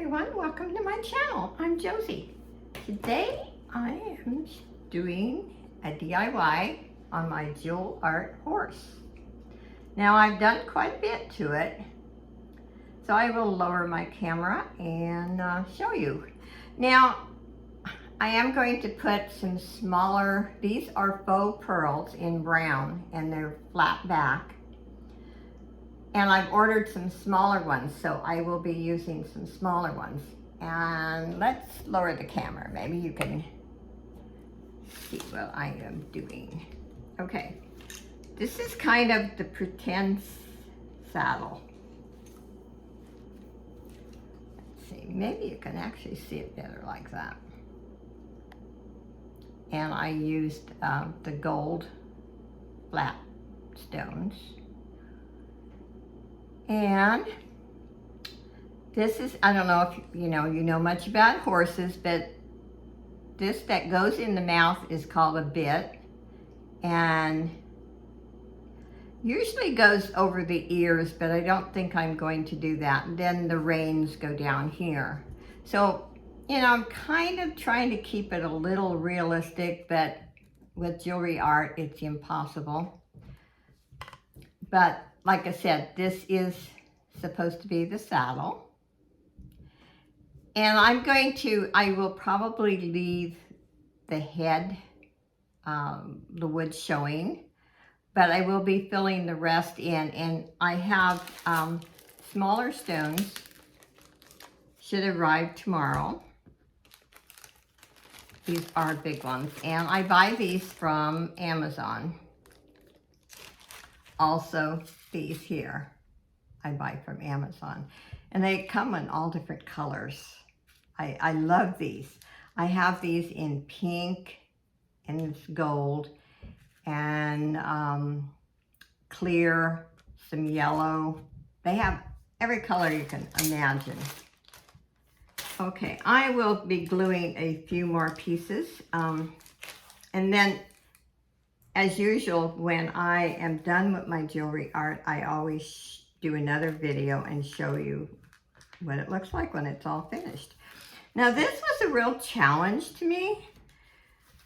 everyone, welcome to my channel. I'm Josie. Today I am doing a DIY on my jewel art horse. Now I've done quite a bit to it, so I will lower my camera and show you. Now I am going to put some smaller, these are faux pearls in brown and they're flat back. And I've ordered some smaller ones, so I will be using some smaller ones. And let's lower the camera. Maybe you can see what I am doing. Okay, this is kind of the pretend saddle. Let's see, maybe you can actually see it better like that. And I used the gold flat stones. And this is, I don't know if you know much about horses, but this that goes in the mouth is called a bit, and usually goes over the ears, but I don't think I'm going to do that. And then the reins go down here. So, I'm kind of trying to keep it a little realistic, but with jewelry art, it's impossible. But like I said, this is supposed to be the saddle. And I will probably leave the head, the wood showing, but I will be filling the rest in. And I have smaller stones, should arrive tomorrow. These are big ones, and I buy these from Amazon. Also, these here, I buy from Amazon. And they come in all different colors. I love these. I have these in pink and gold and clear, some yellow. They have every color you can imagine. Okay, I will be gluing a few more pieces. And then, as usual, when I am done with my jewelry art, I always do another video and show you what it looks like when it's all finished. Now, this was a real challenge to me,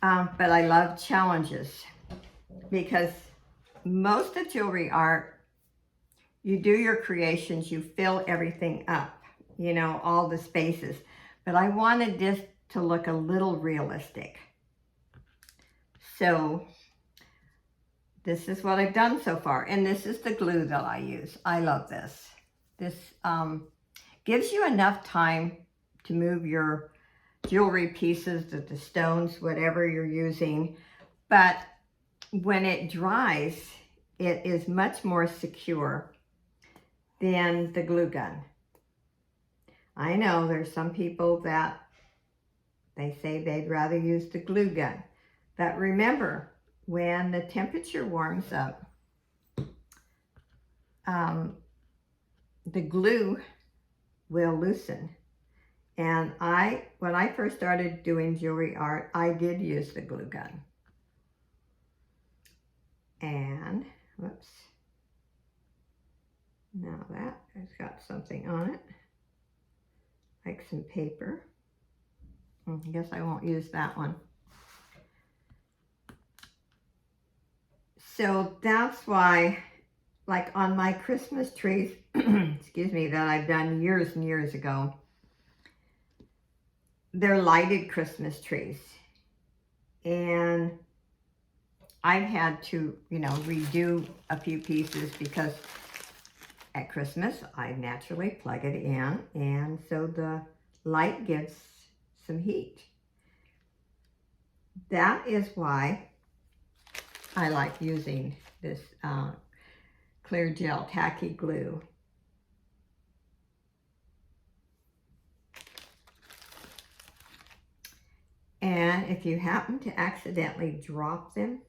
but I love challenges because most of jewelry art, you do your creations, you fill everything up, all the spaces. But I wanted this to look a little realistic. So, this is what I've done so far, and this is the glue that I use. I love this. This gives you enough time to move your jewelry pieces, the stones, whatever you're using, but when it dries, it is much more secure than the glue gun. I know there's some people that they say they'd rather use the glue gun, but remember, when the temperature warms up, the glue will loosen. And when I first started doing jewelry art, I did use the glue gun. And, whoops. Now that has got something on it, like some paper. I guess I won't use that one. So that's why, like on my Christmas trees, excuse me, that I've done years and years ago, they're lighted Christmas trees. And I've had to, redo a few pieces because at Christmas, I naturally plug it in. And so the light gives some heat. That is why I like using this clear gel tacky glue. And if you happen to accidentally drop them,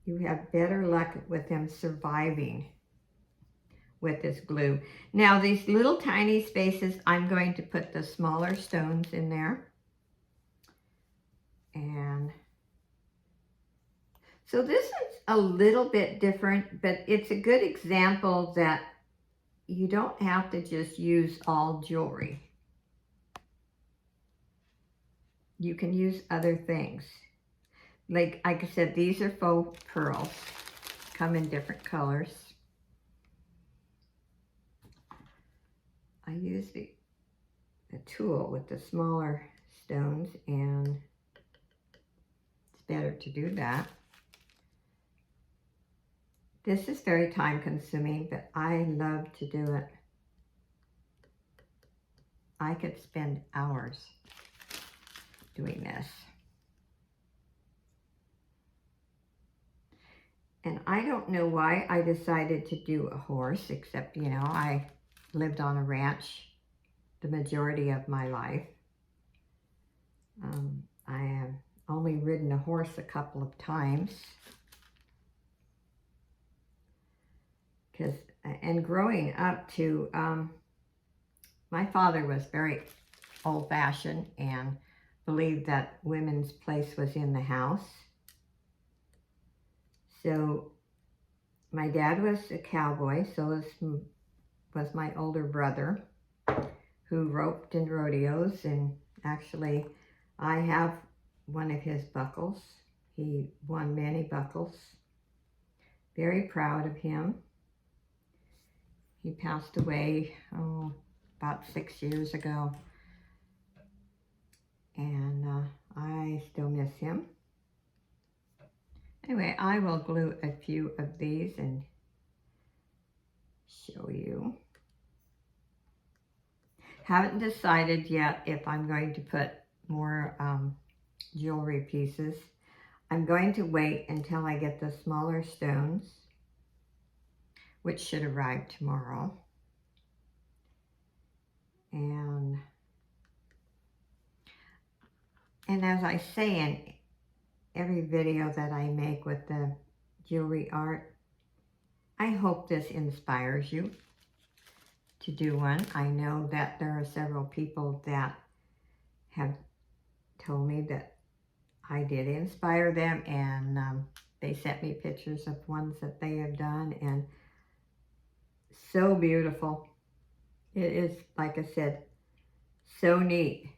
you have better luck with them surviving with this glue. Now, these little tiny spaces, I'm going to put the smaller stones in there. And so this is a little bit different, but it's a good example that you don't have to just use all jewelry. You can use other things. Like I said, these are faux pearls. Come in different colors. I use the tool with the smaller stones, and it's better to do that. This is very time consuming, but I love to do it. I could spend hours doing this. And I don't know why I decided to do a horse, except, you know, I lived on a ranch the majority of my life. I have only ridden a horse a couple of times. And growing up to, my father was very old-fashioned and believed that women's place was in the house. So my dad was a cowboy, so was my older brother, who roped in rodeos, and actually I have one of his buckles. He won many buckles. Very proud of him. He passed away, about 6 years ago, and I still miss him. Anyway, I will glue a few of these and show you. Haven't decided yet if I'm going to put more jewelry pieces. I'm going to wait until I get the smaller stones, which should arrive tomorrow. And as I say in every video that I make with the jewelry art, I hope this inspires you to do one. I know that there are several people that have told me that I did inspire them, and they sent me pictures of ones that they have done, and so beautiful. It is, like I said, so neat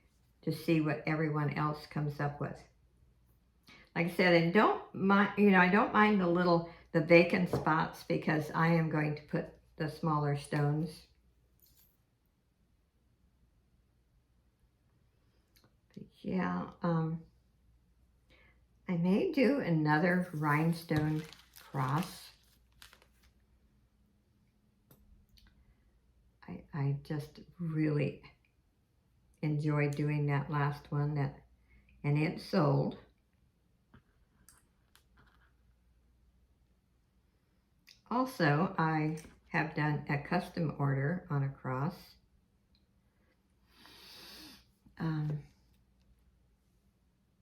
to see what everyone else comes up with. Like I said, and don't mind, you know, I don't mind the vacant spots, because I am going to put the smaller stones. But yeah, I may do another rhinestone cross. I just really enjoyed doing that last one, and it sold. Also, I have done a custom order on a cross.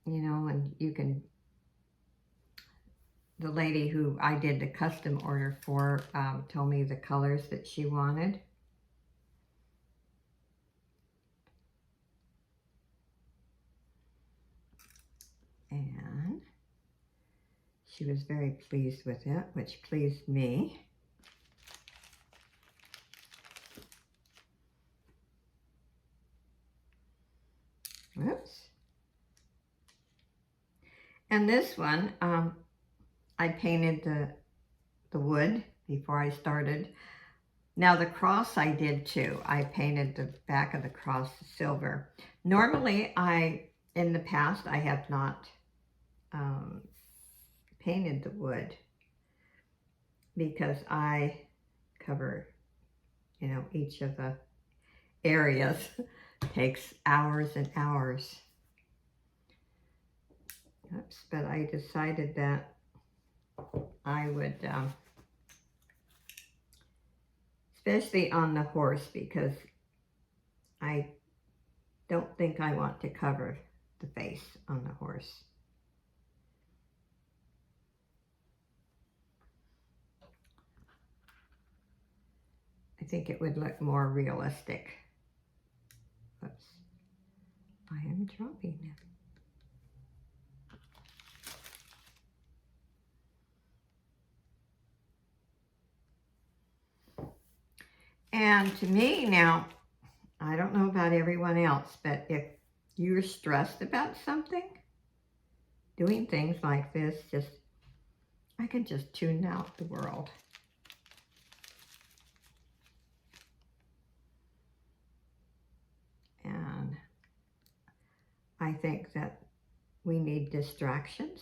You know, and you can, the lady who I did the custom order for told me the colors that she wanted. And she was very pleased with it, which pleased me. Oops. And this one, I painted the wood before I started. Now the cross I did too. I painted the back of the cross silver. Normally, in the past, I have not painted the wood, because I cover, you know, each of the areas. Takes hours and hours. Oops, but I decided that I would, especially on the horse, because I don't think I want to cover the face on the horse. I think it would look more realistic. Oops, I am dropping it. And to me now, I don't know about everyone else, but if you're stressed about something, doing things like this, I can just tune out the world. And I think that we need distractions.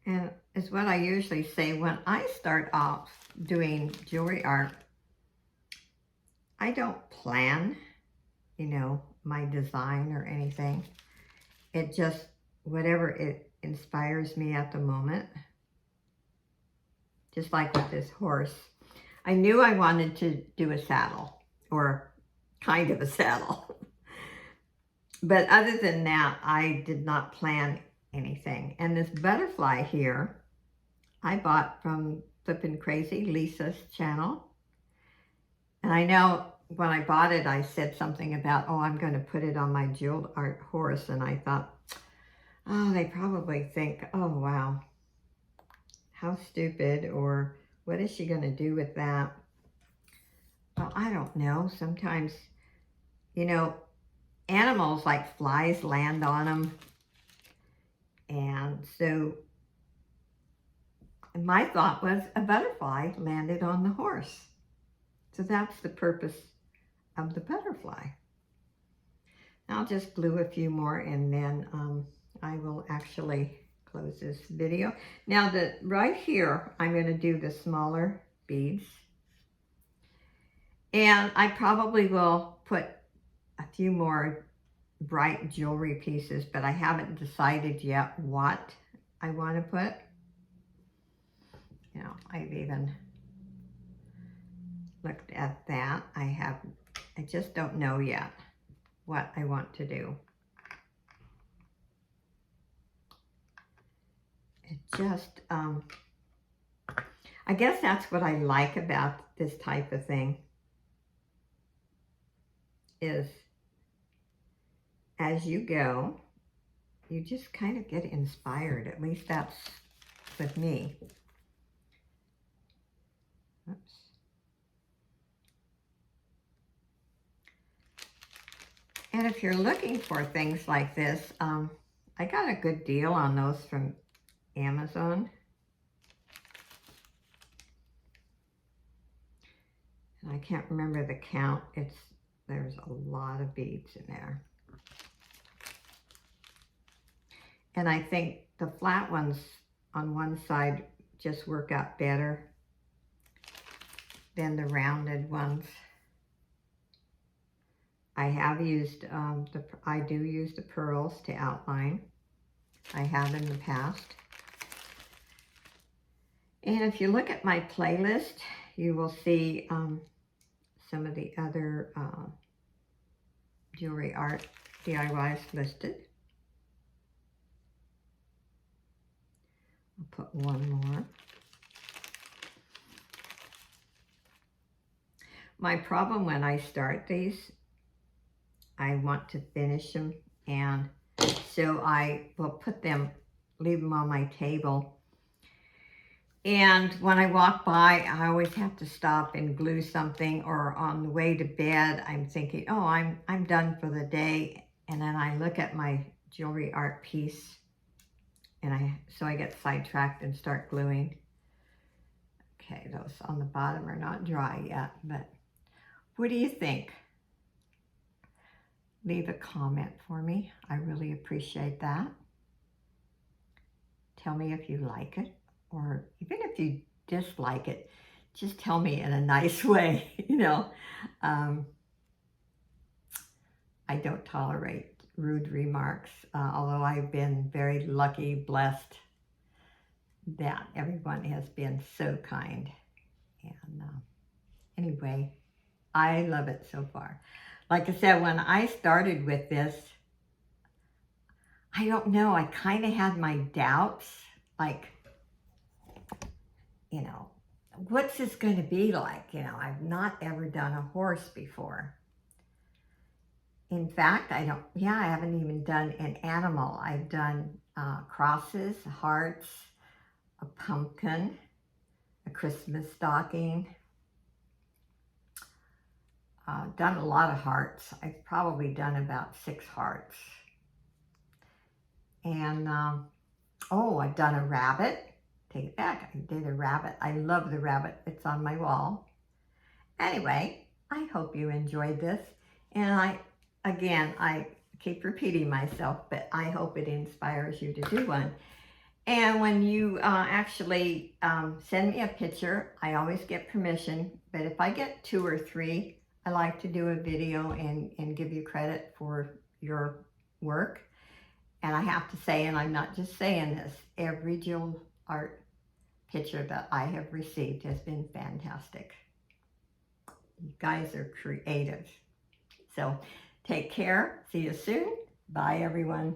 And it's what I usually say when I start off doing jewelry art. I don't plan, my design or anything. It just, whatever it inspires me at the moment. Just like with this horse. I knew I wanted to do a saddle, or kind of a saddle. But other than that, I did not plan anything. And this butterfly here, I bought from Flippin' Crazy, Lisa's channel. And I know when I bought it, I said something about, oh, I'm going to put it on my jeweled art horse. And I thought, oh, they probably think, oh, wow, how stupid, or what is she going to do with that? Well, I don't know. Sometimes, animals like flies land on them. And so my thought was a butterfly landed on the horse. So that's the purpose of the butterfly. I'll just glue a few more, and then I will actually close this video. Now right here, I'm going to do the smaller beads. And I probably will put a few more bright jewelry pieces, but I haven't decided yet what I want to put. I've even looked at that. I just don't know yet what I want to do. It just, I guess that's what I like about this type of thing, is as you go, you just kind of get inspired. At least that's with me. Oops. And if you're looking for things like this, I got a good deal on those from Amazon. And I can't remember the count. There's a lot of beads in there. And I think the flat ones on one side just work out better than the rounded ones. I have used, I do use the pearls to outline. I have in the past. And if you look at my playlist, you will see some of the other jewelry art DIYs listed. I'll put one more. My problem when I start these, I want to finish them, and so I will leave them on my table. And when I walk by, I always have to stop and glue something, or on the way to bed, I'm thinking, oh, I'm done for the day. And then I look at my jewelry art piece, and so I get sidetracked and start gluing. Okay, those on the bottom are not dry yet, but what do you think? Leave a comment for me. I really appreciate that. Tell me if you like it, or even if you dislike it, just tell me in a nice way, I don't tolerate rude remarks, although I've been very lucky, blessed that everyone has been so kind. And anyway, I love it so far. Like I said, when I started with this, I don't know, I kind of had my doubts, like, what's this going to be like? You know, I've not ever done a horse before. In fact, I haven't even done an animal. I've done crosses, hearts, a pumpkin, a Christmas stocking. Done a lot of hearts. I've probably done about 6 hearts. And, I've done a rabbit. Take it back, I did a rabbit. I love the rabbit. It's on my wall. Anyway, I hope you enjoyed this. And I keep repeating myself, but I hope it inspires you to do one. And when you actually send me a picture, I always get permission, but if I get 2 or 3, I like to do a video and give you credit for your work. And I have to say, and I'm not just saying this, every Jill art picture that I have received has been fantastic. You guys are creative. So take care. See you soon. Bye, everyone.